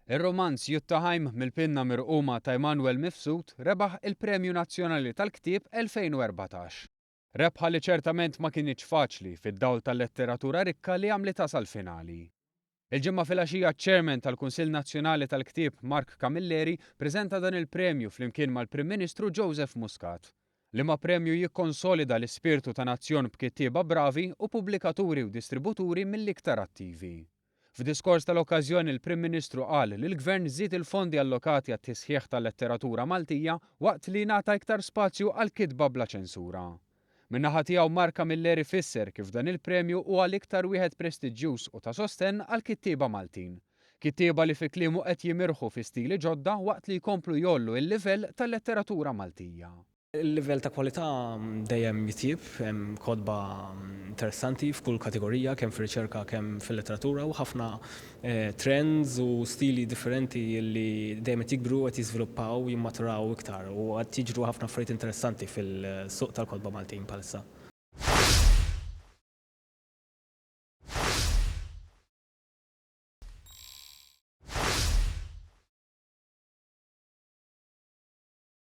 Ir-romanz Juttaheim mill-pinna mirquma ta' Emanuel Mifsud rebaħ il-Premju Nazzjonali tal-Ktieb 2014. Rebħa li ċertament ma kienx faċli fid-dawl tal-letteratura rikka li għamli tasal finali. Il-ġimma filgħaxija ċ-Chairman tal-Kunsill Nazzjonali tal-Ktieb Mark Camilleri preżenta dan il-premju flimkien mal-Prim Ministru Joseph Muscat. Liema premju jikkonsolida l-ispirtu ta' nazzjon b'kittieba bravi u pubblikaturi u distributuri mill-iktar attivi. F'diskors tal-okkażjoni il-Prim Ministru qal li l-Gvern żied il-fondi allokati għat-tisħiħ tal-letteratura Maltija waqt li ngħata iktar spazju għal kitba bla ċensura. Min-naħa tiegħu Mark Camilleri fisser kif dan il-premju huwa l-iktar wieħed prestiġjuż u ta' sostenn għal kittieba Maltin. Kittieba li fi kliemu qed jimirħu fi stili ġodda waqt li jkomplu jollu il-livell tal-letteratura Maltija. Il-livell ta' kwalità dejjem jitjieb, hemm kodba interessanti f'kull kategorija, kemm fir-riċerka kemm fil-letteratura u ħafna trends u stili differenti li dejjem qed jikbru qed jiżviluppaw jimmaturaw iktar u qed jiġru ħafna affarijiet interessanti fil-suq tal-kodba Maltin bħalissa.